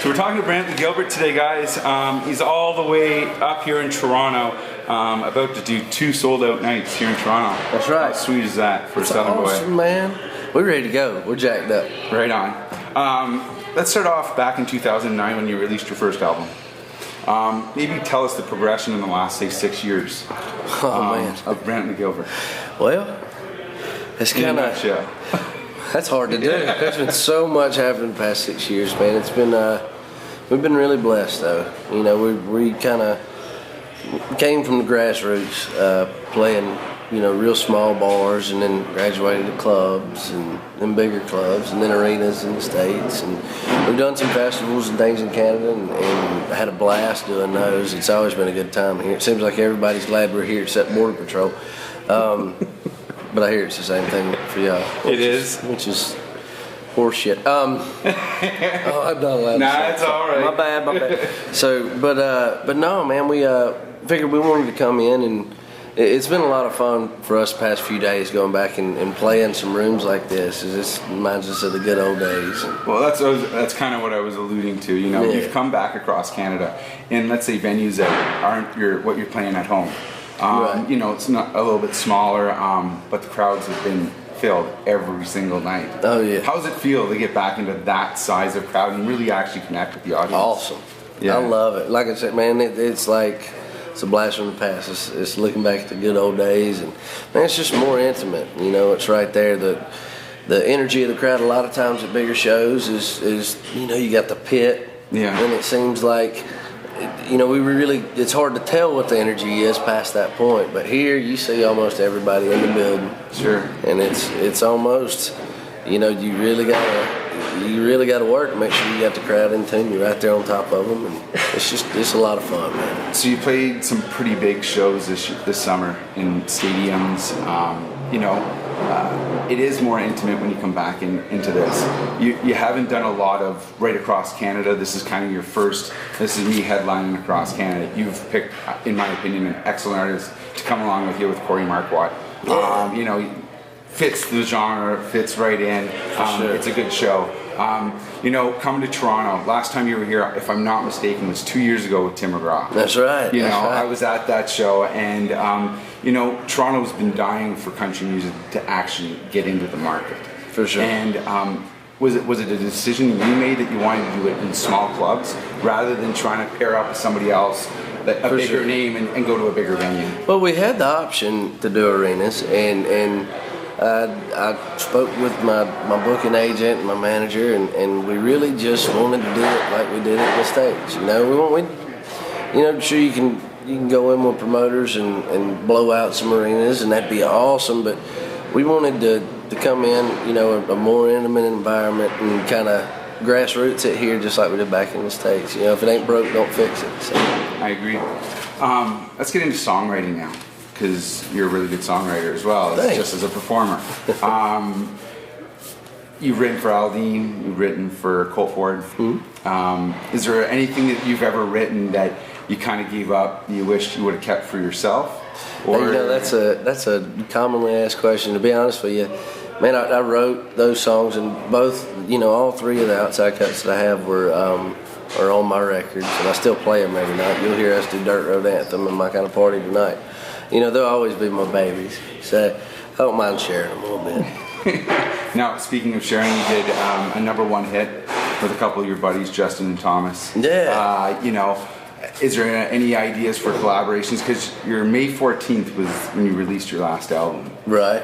So we're talking to Brantley Gilbert today, guys. He's all the way up here in Toronto, about to do 2 sold-out nights here in Toronto. That's right. How sweet is that for a Southern awesome, boy? Man. We're ready to go. We're jacked up. Right on. Let's start off back in 2009 when you released your first album. Maybe tell us the progression in the last, say, 6 years of Brantley Gilbert. Well, it's kind of... That's hard to do. There's been so much happening the past 6 years, man. It's been we've been really blessed, though. You know, we kind of came from the grassroots, playing, you know, real small bars, and then graduated to clubs and then bigger clubs and then arenas in the States. And we've done some festivals and things in Canada and had a blast doing those. It's always been a good time here. It seems like everybody's glad we're here except Border Patrol. But I hear it's the same thing for y'all. It is. Which is horseshit. Oh, I'm not allowed to say it's all right. My bad. So, but no, man, we figured we wanted to come in, and it's been a lot of fun for us the past few days going back and playing some rooms like this. This reminds us of the good old days. Well, that's kind of what I was alluding to. You know, You've come back across Canada, and let's say venues that aren't what you're playing at home. Right. You know, it's not a little bit smaller, but the crowds have been filled every single night. Oh yeah. How does it feel to get back into that size of crowd and really actually connect with the audience? Awesome. Yeah. I love it. Like I said, man, it's like it's a blast from the past. It's looking back at the good old days, and man, it's just more intimate. You know, it's right there. The energy of the crowd a lot of times at bigger shows is you know, you got the pit. Yeah. And it seems like, you know, it's hard to tell what the energy is past that point, but here you see almost everybody in the building. Sure. And it's almost, you know, you really gotta work to make sure you got the crowd in tune. You're right there on top of them, and it's a lot of fun, man. So you played some pretty big shows this summer in stadiums. You know, it is more intimate when you come back into this. You haven't done a lot of right across Canada. This is kind of your first. This is me headlining across Canada. You've picked, in my opinion, an excellent artist to come along with you with Corey Marquardt. You know, fits the genre, fits right in. Sure. It's a good show. You know, coming to Toronto, last time you were here, if I'm not mistaken, was 2 years ago with Tim McGraw. That's right. You know, right. I was at that show, and you know, Toronto's been dying for country music to actually get into the market. For sure. And was it a decision you made that you wanted to do it in small clubs rather than trying to pair up with somebody else, a bigger name, and go to a bigger venue? Well, we had the option to do arenas, and I spoke with my booking agent and my manager, and we really just wanted to do it like we did it in the States. You know, you know, sure you can go in with promoters and blow out some arenas, and that'd be awesome. But we wanted to come in, you know, a more intimate environment and kind of grassroots it here, just like we did back in the States. You know, if it ain't broke, don't fix it. So. I agree. Let's get into songwriting now, because you're a really good songwriter as well, just as a performer. You've written for Aldine, you've written for Colt Ford. Mm-hmm. Is there anything that you've ever written that you kind of gave up, you wished you would have kept for yourself? Or, you know, that's a commonly asked question. To be honest with you, man, I wrote those songs, and both, you know, all 3 of the outside cuts that I have are on my records, and I still play them every night. You'll hear us do Dirt Road Anthem and My Kind of Party Tonight. You know, they'll always be my babies, so I don't mind sharing them a little bit. Now, speaking of sharing, you did a #1 hit with a couple of your buddies, Justin and Thomas. Yeah. You know, is there any ideas for collaborations? Because your May 14th was when you released your last album. Right.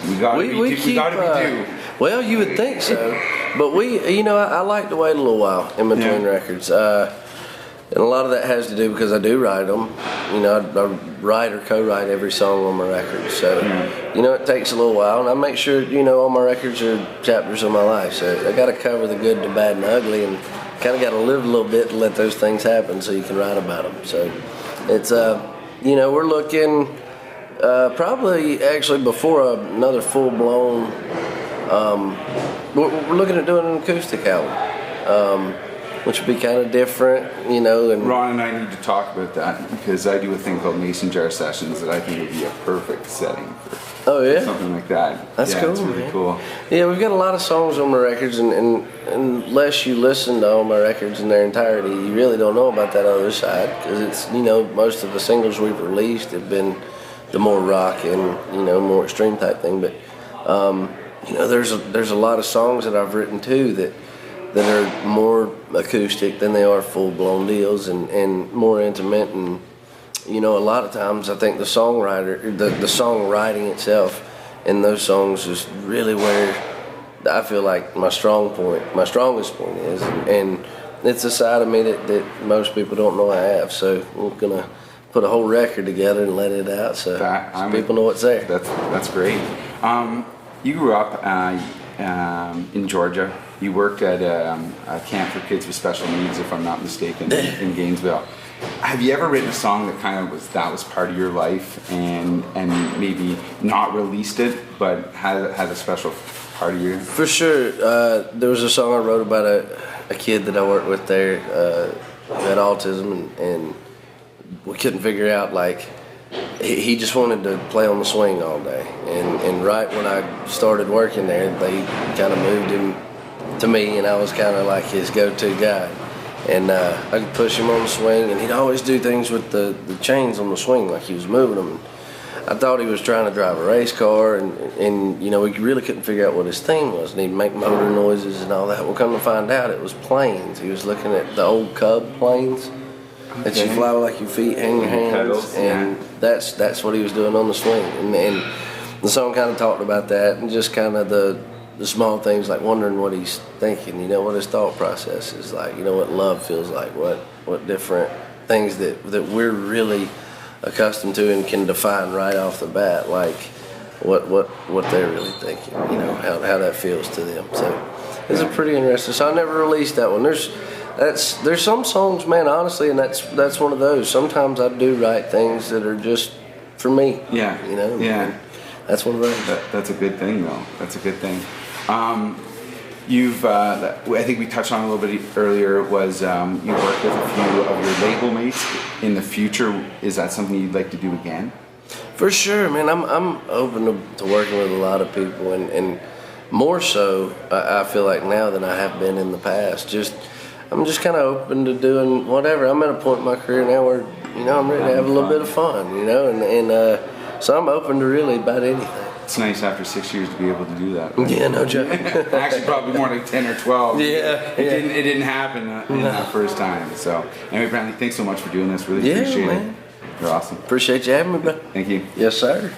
We gotta be due. Well, you would think so, but you know, I like to wait a little while in between records. And a lot of that has to do because I do write them. You know, I write or co-write every song on my records. So, you know, it takes a little while. And I make sure, you know, all my records are chapters of my life. So I got to cover the good, the bad, and the ugly, and kind of got to live a little bit to let those things happen so you can write about them. So it's, you know, we're looking probably actually before another full-blown, we're looking at doing an acoustic album. Which would be kind of different, you know. And Ron and I need to talk about that, because I do a thing called Mason Jar Sessions that I think would be a perfect setting for Oh yeah, something like that. That's yeah, cool. It's really man. cool. Yeah, we've got a lot of songs on my records, and unless you listen to all my records in their entirety, you really don't know about that other side, because it's, you know, most of the singles we've released have been the more rock and, you know, more extreme type thing. But you know, there's a lot of songs that I've written too that are more acoustic than they are full blown deals, and more intimate. And you know, a lot of times I think the songwriting itself in those songs is really where I feel like my strongest point is, and it's a side of me that most people don't know I have. So we're gonna put a whole record together and let it out, so people know what's there. That's great. You grew up in Georgia. You worked at a camp for kids with special needs, if I'm not mistaken, in Gainesville. Have you ever written a song that kind of was part of your life, and maybe not released it, but had a special part of you? For sure. There was a song I wrote about a kid that I worked with there who had autism, and we couldn't figure out, like, he just wanted to play on the swing all day. And right when I started working there, they kind of moved him to me, and I was kind of like his go-to guy. And I could push him on the swing, and he'd always do things with the chains on the swing, like he was moving them. I thought he was trying to drive a race car, and you know, we really couldn't figure out what his thing was, and he'd make motor noises and all that. Well, come to find out, it was planes. He was looking at the old Cub planes that you fly with, like your feet hang your hands, pedals, and that's what he was doing on the swing. And the song kind of talked about that, and just kind of the small things, like wondering what he's thinking, you know, what his thought process is like, you know, what love feels like, what different things that we're really accustomed to and can define right off the bat, like what they're really thinking, you know, how that feels to them. So it's a pretty interesting. So I never released that one. There's some songs, man, honestly, and that's one of those. Sometimes I do write things that are just for me. Yeah. You know. Yeah. That's one of those. That's a good thing, though. That's a good thing. I think we touched on a little bit earlier, was you worked with a few of your label mates. In the future, is that something you'd like to do again? For sure, man. I'm open to working with a lot of people, and more so, I feel like now than I have been in the past. I'm just kind of open to doing whatever. I'm at a point in my career now where, you know, I'm ready to have a little bit of fun, you know, and so I'm open to really about anything. It's nice after 6 years to be able to do that. Right? Yeah, no joke. Actually, probably more like 10 or 12. Yeah, It didn't happen in that first time. So, anyway, Brantley, thanks so much for doing this. Really appreciate it. You're awesome. Appreciate you having me, bro. Thank you. Yes, sir.